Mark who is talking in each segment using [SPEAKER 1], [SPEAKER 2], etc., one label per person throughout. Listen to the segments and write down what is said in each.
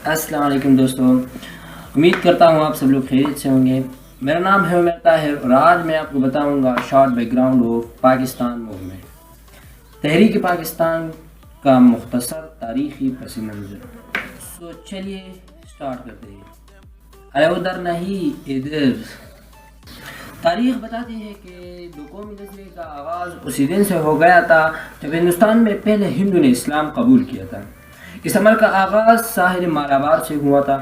[SPEAKER 1] السلام علیکم دوستوں، امید کرتا ہوں آپ سب لوگ خیریت سے ہوں گے۔ میرا نام ہے عمر طاہر اور آج میں آپ کو بتاؤں گا short background of Pakistan movement, تحریک پاکستان کا مختصر تاریخی پس منظر۔ چلیے سٹارٹ کرتے ہیں۔ ارے ادھر نہیں ادھر۔ تاریخ بتاتی ہے کہ دو قومی نظریے کا آغاز اسی دن سے ہو گیا تھا جب ہندوستان میں پہلے ہندو نے اسلام قبول کیا تھا۔ اس عمل کا آغاز ساحل مالابار سے ہوا تھا،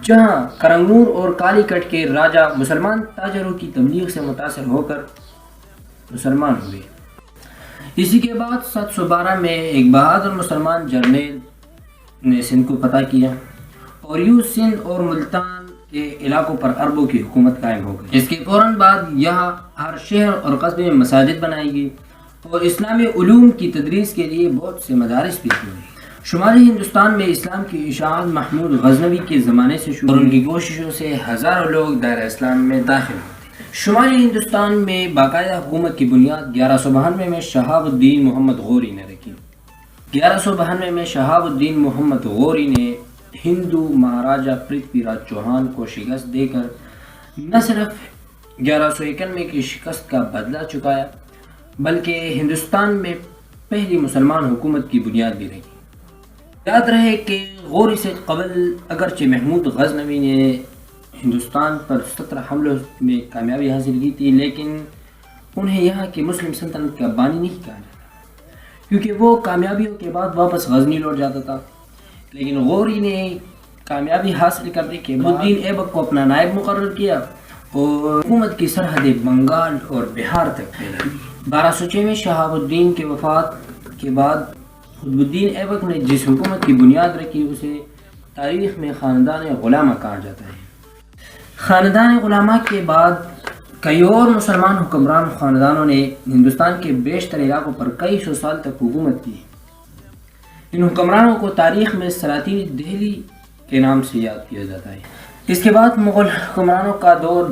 [SPEAKER 1] جہاں کرنگور اور کالی کٹ کے راجہ مسلمان تاجروں کی تبلیغ سے متاثر ہو کر مسلمان ہوئے۔ اسی کے بعد 712 میں ایک بہادر مسلمان جرنیل نے سندھ کو فتح کیا اور یوں سندھ اور ملتان کے علاقوں پر عربوں کی حکومت قائم ہو گئی۔ اس کے فوراً بعد یہاں ہر شہر اور قصبے میں مساجد بنائی گئی اور اسلامی علوم کی تدریس کے لیے بہت سے مدارس بھی ہوئے۔ شمالی ہندوستان میں اسلام کی اشاعت محمود غزنوی کے زمانے سے شروع اور ان کی کوششوں سے ہزاروں لوگ دائرہ اسلام میں داخل ہوتے۔ شمالی ہندوستان میں باقاعدہ حکومت کی بنیاد 1192 میں شہاب الدین محمد غوری نے رکھی۔ 1192 میں شہاب الدین محمد غوری نے ہندو مہاراجہ پرتھوی راج چوہان کو شکست دے کر نہ صرف 1191 کی شکست کا بدلہ چکایا بلکہ ہندوستان میں پہلی مسلمان حکومت کی بنیاد بھی رکھی۔ یاد رہے کہ غوری سے قبل اگرچہ محمود غزنوی نے ہندوستان پر 17 حملوں میں کامیابی حاصل کی تھی، لیکن انہیں یہاں کی مسلم سلطنت کا بانی نہیں کہا جاتا، کیونکہ وہ کامیابیوں کے بعد واپس غزنی لوٹ جاتا تھا۔ لیکن غوری نے کامیابی حاصل کرنے کے بعد الدین ایبک کو اپنا نائب مقرر کیا اور حکومت کی سرحدیں بنگال اور بہار تک پھیلا دی۔ 1206 میں شہاب الدین کے وفات کے بعد قطب الدین ایبک نے جس حکومت کی بنیاد رکھی اسے تاریخ میں خاندان غلامہ کہا جاتا ہے۔ خاندان غلامہ کے بعد کئی اور مسلمان حکمران خاندانوں نے ہندوستان کے بیشتر علاقوں پر کئی سو سال تک حکومت کی۔ ان حکمرانوں کو تاریخ میں سلاطین دہلی کے نام سے یاد کیا جاتا ہے۔ اس کے بعد مغل حکمرانوں کا دور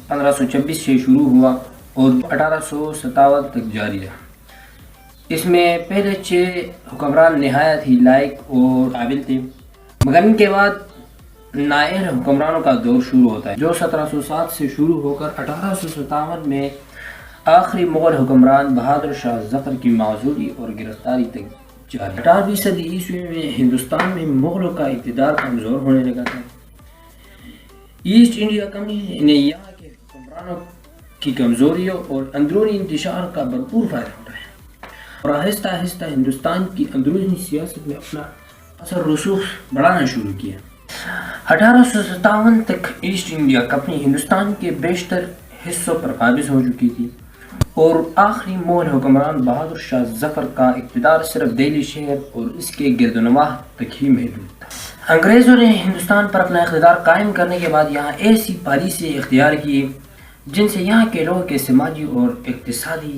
[SPEAKER 1] 1526 سے شروع ہوا اور 1857 تک جاری رہا۔ اس میں پہلے 6 حکمران نہایت ہی لائق اور قابل تھے، مگر ان کے بعد نائر حکمرانوں کا دور شروع ہوتا ہے جو 1707 سے شروع ہو کر 1857 میں آخری مغل حکمران بہادر شاہ ظفر کی معزولی اور گرفتاری تک جاری۔ 18ویں صدی عیسوی میں ہندوستان میں مغلوں کا اقتدار کمزور ہونے لگا تھا۔ ایسٹ انڈیا کمپنی نے یہاں کے حکمرانوں کی کمزوریوں اور اندرونی انتشار کا بھرپور فائدہ اٹھایا اور آہستہ آہستہ ہندوستان کی اندرونی سیاست میں اپنا اثر رسوخ بڑھانا شروع کیا۔ 1857 تک ایسٹ انڈیا کمپنی ہندوستان کے بیشتر حصوں پر قابض ہو چکی تھی اور آخری مغل حکمران بہادر شاہ ظفر کا اقتدار صرف دہلی شہر اور اس کے گرد و نواح تک ہی محدود تھا۔ انگریزوں نے ہندوستان پر اپنا اقتدار قائم کرنے کے بعد یہاں ایسی پالیسی اختیار کی جن سے یہاں کے لوگوں کے سماجی اور اقتصادی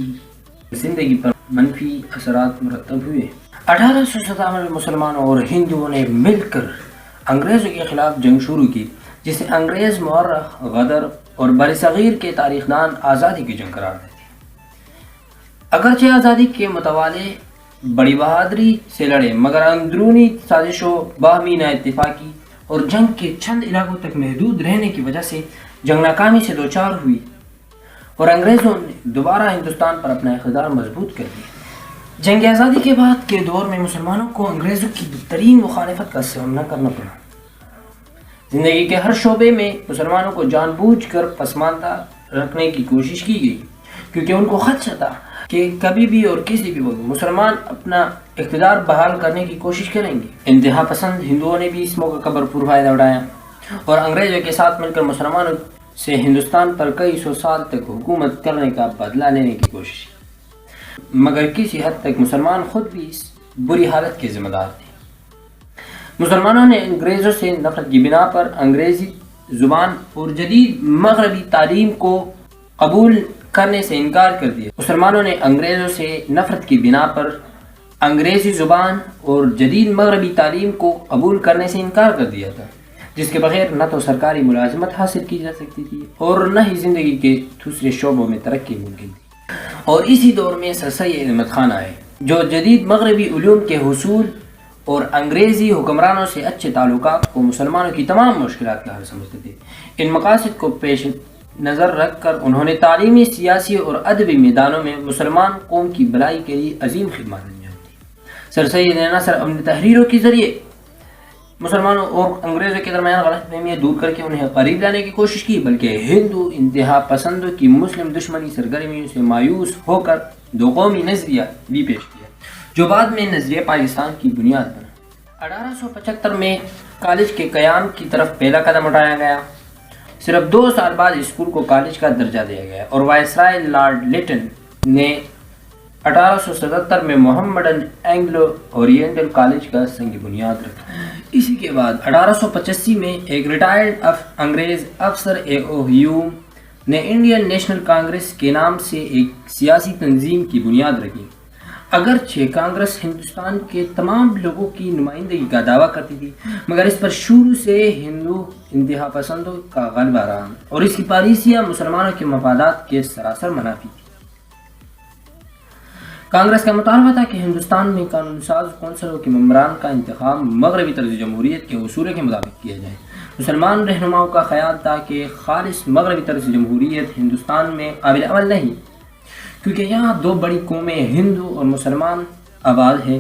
[SPEAKER 1] زندگی پر منفی اثرات مرتب ہوئے۔ 1857 میں مسلمانوں اور ہندوؤں نے مل کر انگریزوں کے خلاف جنگ شروع کی، جسے انگریز مورخ غدر اور برصغیر کے تاریخ دان آزادی کی جنگ قرار دیتے ہیں۔ اگرچہ آزادی کے متوالے بڑی بہادری سے لڑے مگر اندرونی سازشوں، باہمی نااتفاقی اور جنگ کے چند علاقوں تک محدود رہنے کی وجہ سے جنگ ناکامی سے دوچار ہوئی اور انگریزوں نے دوبارہ ہندوستان پر اپنا اقتدار مضبوط کر دیا۔ جنگ آزادی کے بعد کے دور میں مسلمانوں کو انگریزوں کی بدترین مخالفت کا سامنا کرنا پڑا۔ زندگی کے ہر شعبے میں مسلمانوں کو جان بوجھ کر پسماندہ رکھنے کی کوشش کی گئی، کیونکہ ان کو خدشہ تھا کہ کبھی بھی اور کسی بھی وقت مسلمان اپنا اقتدار بحال کرنے کی کوشش کریں گے۔ انتہا پسند ہندوؤں نے بھی اس موقع کا بھرپور فائدہ اٹھایا اور انگریزوں کے ساتھ مل کر مسلمانوں سے ہندوستان پر کئی سو سال تک حکومت کرنے کا بدلہ لینے کی کوشش کی، مگر کسی حد تک مسلمان خود بھی اس بری حالت کے ذمہ دار تھے۔ مسلمانوں نے انگریزوں سے نفرت کی بنا پر انگریزی زبان اور جدید مغربی تعلیم کو قبول کرنے سے انکار کر دیا۔ مسلمانوں نے انگریزوں سے نفرت کی بنا پر انگریزی زبان اور جدید مغربی تعلیم کو قبول کرنے سے انکار کر دیا تھا، جس کے بغیر نہ تو سرکاری ملازمت حاصل کی جا سکتی تھی اور نہ ہی زندگی کے دوسرے شعبوں میں ترقی ممکن تھی۔ اور اسی دور میں سر سید احمد خان آئے جو جدید مغربی علوم کے حصول اور انگریزی حکمرانوں سے اچھے تعلقات کو مسلمانوں کی تمام مشکلات کا حل سمجھتے تھے۔ ان مقاصد کو پیش نظر رکھ کر انہوں نے تعلیمی، سیاسی اور ادبی میدانوں میں مسلمان قوم کی بھلائی کے لیے عظیم خدمات انجام دی۔ سر سید نے نہ صرف اپنی تحریروں کے ذریعے مسلمانوں اور انگریزوں کے درمیان غلط فہمیاں دور کر کے انہیں قریب لانے کی کوشش کی، بلکہ ہندو انتہا پسندوں کی مسلم دشمنی سرگرمیوں سے مایوس ہو کر دو قومی نظریہ بھی پیش کیا، جو بعد میں نظریہ پاکستان کی بنیاد بنا۔ 1875 میں کالج کے قیام کی طرف پہلا قدم اٹھایا گیا۔ صرف 2 سال بعد اسکول کو کالج کا درجہ دیا گیا اور وائسرائے لارڈ لیٹن نے 1877 میں محمڈن اینگلو اورینٹل کالج کا سنگ بنیاد رکھا۔ اسی کے بعد 1885 میں ایک ریٹائرڈ انگریز افسر ہیوم نے انڈین نیشنل کانگریس کے نام سے ایک سیاسی تنظیم کی بنیاد رکھی۔ اگرچہ کانگریس ہندوستان کے تمام لوگوں کی نمائندگی کا دعویٰ کرتی تھی، مگر اس پر شروع سے ہندو انتہا پسندوں کا غلبہ رہا اور اس کی پالیسیاں مسلمانوں کے مفادات کے سراسر منافی تھی۔ کانگریس کا مطالبہ تھا کہ ہندوستان میں قانون ساز کونسلوں کے ممبران کا انتخاب مغربی طرز جمہوریت کے اصول کے مطابق کیا جائے۔ مسلمان رہنماؤں کا خیال تھا کہ خالص مغربی طرز جمہوریت ہندوستان میں قابل عمل نہیں، کیونکہ یہاں 2 بڑی قومیں ہندو اور مسلمان آباد ہیں،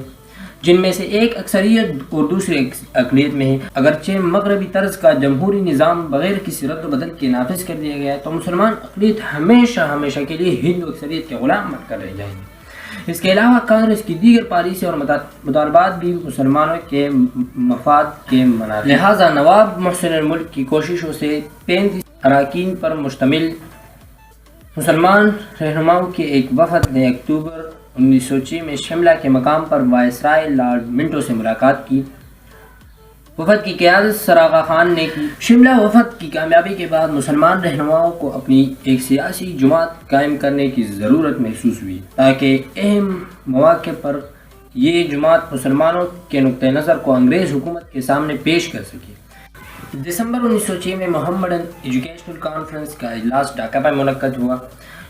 [SPEAKER 1] جن میں سے ایک اکثریت اور دوسری اقلیت میں ہے۔ اگرچہ مغربی طرز کا جمہوری نظام بغیر کسی رد و بدل کے نافذ کر دیا گیا تو مسلمان اقلیت ہمیشہ کے لیے ہندو اکثریت کے غلام بن کر رہ جائیں گے۔ اس کے علاوہ کانگریس کی دیگر پالیسی اور مطالبات بھی مسلمانوں کے مفاد کے منافی، لہٰذا نواب محسن الملک کی کوششوں سے 35 اراکین پر مشتمل مسلمان رہنماؤں کے ایک وفد نے اکتوبر 1906 میں شملہ کے مقام پر وائسرائے لارڈ منٹو سے ملاقات کی۔ وفد کی قیادت سر آغا خان نے کی۔ شملہ وفد کی کامیابی کے بعد مسلمان رہنماؤں کو اپنی ایک سیاسی جماعت قائم کرنے کی ضرورت محسوس ہوئی تاکہ اہم مواقع پر یہ جماعت مسلمانوں کے نقطہ نظر کو انگریز حکومت کے سامنے پیش کر سکے۔ دسمبر 1906 میں محمڈن ایجوکیشنل کانفرنس کا اجلاس ڈھاکہ میں منعقد ہوا۔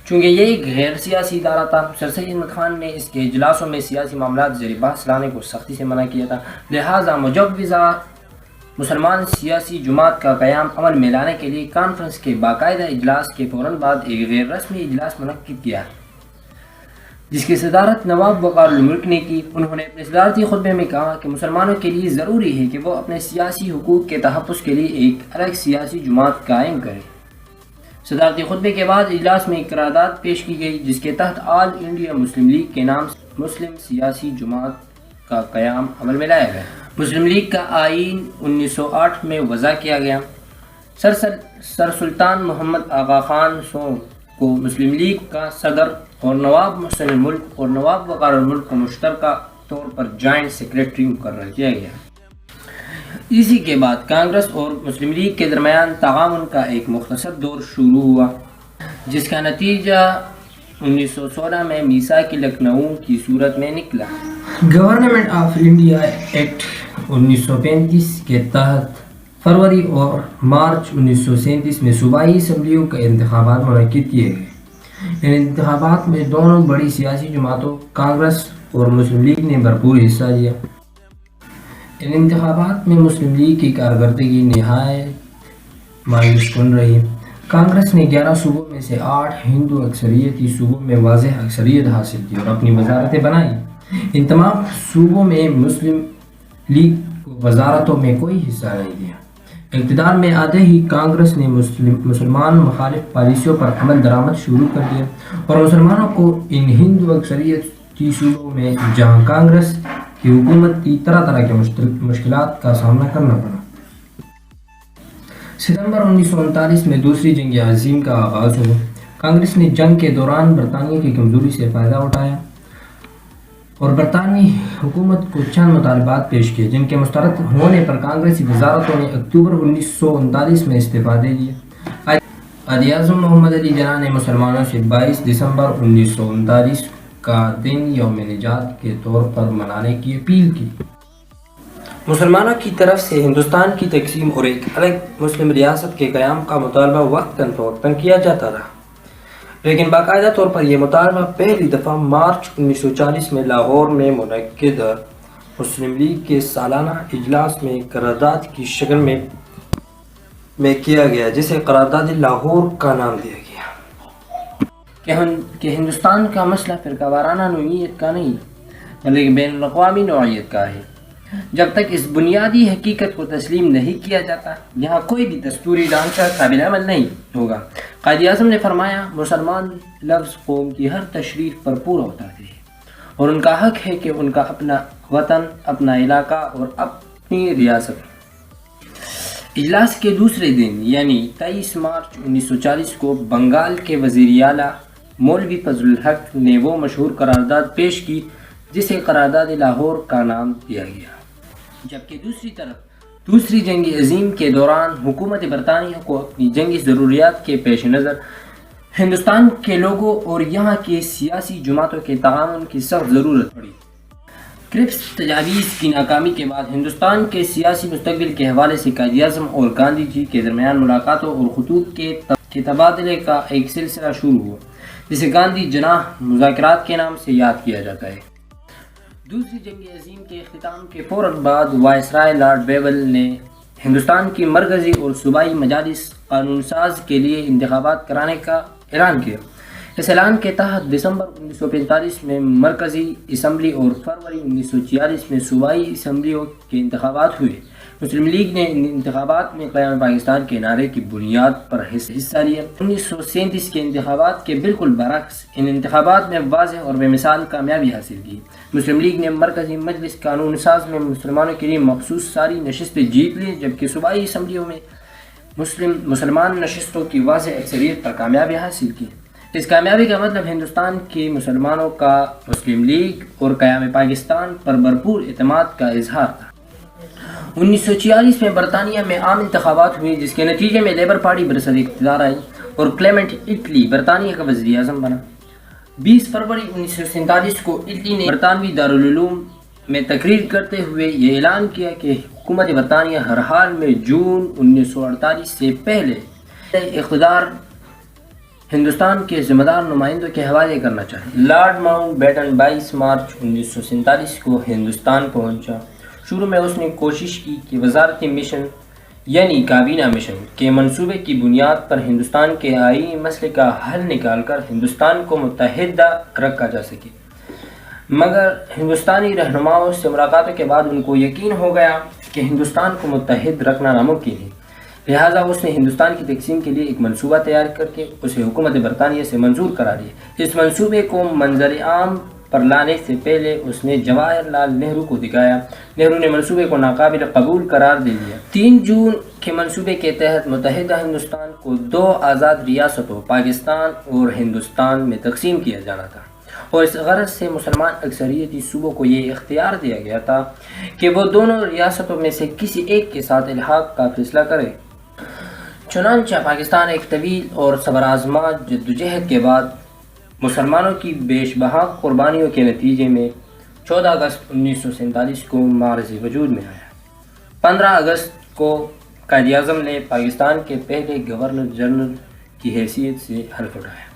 [SPEAKER 1] چونکہ یہ ایک غیر سیاسی ادارہ تھا، سر سید احمد خان نے اس کے اجلاسوں میں سیاسی معاملات زیر بحث لانے کو سختی سے منع کیا تھا، لہٰذا مجوزہ مسلمان سیاسی جماعت کا قیام عمل میں لانے کے لیے کانفرنس کے باقاعدہ اجلاس کے فوراً بعد ایک غیر رسمی اجلاس منعقد کیا، جس کی صدارت نواب وقار الملک نے کی۔ انہوں نے اپنے صدارتی خطبے میں کہا کہ مسلمانوں کے لیے ضروری ہے کہ وہ اپنے سیاسی حقوق کے تحفظ کے لیے ایک الگ سیاسی جماعت قائم کریں۔ صدارتی خطبے کے بعد اجلاس میں ایک قرارداد پیش کی گئی، جس کے تحت آل انڈیا مسلم لیگ کے نام سے مسلم سیاسی جماعت کا قیام عمل میں لایا گیا۔ مسلم لیگ کا آئین 1908 میں وضع کیا گیا۔ سر سلطان محمد آغا خان سو کو مسلم لیگ کا صدر اور نواب محسن الملک اور نواب وقار الملک کو مشترکہ طور پر جوائنٹ سیکریٹری مقرر کیا گیا۔ اسی کے بعد کانگریس اور مسلم لیگ کے درمیان تعاون کا ایک مختصر دور شروع ہوا، جس کا نتیجہ 1916 میں میثاق لکھنؤ کی صورت میں نکلا۔ گورنمنٹ آف انڈیا ایکٹ 1935 کے تحت فروری اور مارچ 1937 میں صوبائی اسمبلیوں کے انتخابات منعقد کیے گئے۔ ان انتخابات میں دونوں بڑی سیاسی جماعتوں کانگریس اور مسلم لیگ نے بھرپور حصہ لیا۔ ان انتخابات میں مسلم لیگ کی کارکردگی نہایت مایوس کن رہی۔ کانگریس نے 11 صوبوں میں سے 8 ہندو اکثریتی صوبوں میں واضح اکثریت حاصل کی اور اپنی وزارتیں بنائیں۔ ان تمام صوبوں میں مسلم لیگ کو وزارتوں میں کوئی حصہ نہیں دیا۔ اقتدار میں آتے ہی کانگریس نے مسلمان مخالف پالیسیوں پر عمل درآمد شروع کر دیا اور مسلمانوں کو ان ہندو اکثریتی صوبوں میں جہاں کانگریس کی حکومت کی طرح کے مشکلات کا سامنا کرنا پڑا۔ ستمبر 1939 میں دوسری جنگ عظیم کا آغاز ہوا۔ کانگریس نے جنگ کے دوران برطانیہ کی کمزوری سے فائدہ اٹھایا اور برطانوی حکومت کو چند مطالبات پیش کیے، جن کے مسترد ہونے پر کانگریسی وزارتوں نے اکتوبر 1939 میں استعفیٰ دے دیا۔ قائد اعظم محمد علی جناح نے مسلمانوں سے 22 دسمبر 1939 کا دن یوم نجات کے طور پر منانے کی اپیل کی۔ مسلمانوں کی طرف سے ہندوستان کی تقسیم اور ایک الگ مسلم ریاست کے قیام کا مطالبہ وقتاً فوقتاً کیا جاتا رہا، لیکن باقاعدہ طور پر یہ مطالبہ پہلی دفعہ مارچ 1940 میں لاہور میں منعقدہ
[SPEAKER 2] مسلم لیگ کے سالانہ اجلاس میں قرارداد کی شکل میں کیا گیا، جسے قرارداد لاہور کا نام دیا گیا۔
[SPEAKER 1] کہ ہندوستان کا مسئلہ فرقہ وارانہ نوعیت کا نہیں بلکہ بین الاقوامی نوعیت کا ہے۔ جب تک اس بنیادی حقیقت کو تسلیم نہیں کیا جاتا، یہاں کوئی بھی دستوری ڈھانچہ قابل عمل نہیں ہوگا۔ قائد اعظم نے فرمایا، مسلمان لفظ قوم کی ہر تشریف پر پورا اترتے ہیں اور ان کا حق ہے کہ ان کا اپنا وطن، اپنا علاقہ اور اپنی ریاست۔ اجلاس کے دوسرے دن یعنی 23 مارچ 1940 کو بنگال کے وزیر اعلیٰ مولوی فضل الحق نے وہ مشہور قرارداد پیش کی جسے قرارداد لاہور کا نام دیا گیا۔ جبکہ دوسری طرف دوسری جنگ عظیم کے دوران حکومت برطانیہ کو اپنی جنگی ضروریات کے پیش نظر ہندوستان کے لوگوں اور یہاں کے سیاسی جماعتوں کے تعاون کی سخت ضرورت پڑی۔ کرپس تجاویز کی ناکامی کے بعد ہندوستان کے سیاسی مستقبل کے حوالے سے قائد اعظم اور گاندھی جی کے درمیان ملاقاتوں اور خطوط کے تبادلے کا ایک سلسلہ شروع ہوا، جسے گاندھی جناح مذاکرات کے نام سے یاد کیا جاتا ہے۔ دوسری جنگ عظیم کے اختتام کے فوراً بعد وائسرائے لارڈ بیول نے ہندوستان کی مرکزی اور صوبائی مجالس قانون ساز کے لیے انتخابات کرانے کا اعلان کیا۔ اس اعلان کے تحت دسمبر 1945 میں مرکزی اسمبلی اور فروری 1946 میں صوبائی اسمبلیوں کے انتخابات ہوئے۔ مسلم لیگ نے ان انتخابات میں قیام پاکستان کے نعرے کی بنیاد پر حصہ لیا۔ 1937 کے انتخابات کے بالکل برعکس ان انتخابات میں واضح اور بے مثال کامیابی حاصل کی۔ مسلم لیگ نے مرکزی مجلس قانون ساز میں مسلمانوں کے لیے مخصوص ساری نشستیں جیت لی، جبکہ صوبائی اسمبلیوں میں مسلمان نشستوں کی واضح اکثریت پر کامیابی حاصل کی۔ اس کامیابی کا مطلب ہندوستان کے مسلمانوں کا مسلم لیگ اور قیام پاکستان پر بھرپور اعتماد کا اظہار تھا۔ 1946 میں برطانیہ میں عام انتخابات ہوئے، جس کے نتیجے میں لیبر پارٹی برسر اقتدار آئی اور کلیمنٹ اٹلی برطانیہ کا وزیر اعظم بنا۔ 20 فروری 1947 کو اٹلی نے برطانوی دارالعلوم میں تقریر کرتے ہوئے یہ اعلان کیا کہ حکومت برطانیہ ہر حال میں جون 1948 سے پہلے اقتدار ہندوستان کے ذمہ دار نمائندوں کے حوالے کرنا چاہیے۔ لارڈ ماؤنٹ بیٹن 22 مارچ 1947 کو ہندوستان پہنچا۔ شروع میں اس نے کوشش کی کہ وزارتی مشن یعنی کابینہ مشن کے منصوبے کی بنیاد پر ہندوستان کے آئینی مسئلے کا حل نکال کر ہندوستان کو متحدہ رکھا جا سکے، مگر ہندوستانی رہنماؤں سے ملاقاتوں کے بعد ان کو یقین ہو گیا کہ ہندوستان کو متحد رکھنا ناممکن ہے، لہٰذا اس نے ہندوستان کی تقسیم کے لیے ایک منصوبہ تیار کر کے اسے حکومت برطانیہ سے منظور کرا دیا۔ اس منصوبے کو منظر عام پر لانے سے پہلے اس نے جواہر لال نہرو کو دکھایا۔ نہرو نے منصوبے کو ناقابل قبول قرار دے دیا۔ 3 جون کے منصوبے کے تحت متحدہ ہندوستان کو 2 آزاد ریاستوں پاکستان اور ہندوستان میں تقسیم کیا جانا تھا، اور اس غرض سے مسلمان اکثریتی صوبوں کو یہ اختیار دیا گیا تھا کہ وہ دونوں ریاستوں میں سے کسی ایک کے ساتھ الحاق کا فیصلہ کرے۔ چنانچہ پاکستان ایک طویل اور صبر آزما جدوجہد کے بعد مسلمانوں کی بیش بہا قربانیوں کے نتیجے میں 14 اگست 1947 کو معرض وجود میں آیا۔ 15 اگست کو قائد اعظم نے پاکستان کے پہلے گورنر جنرل کی حیثیت سے حلف اٹھایا۔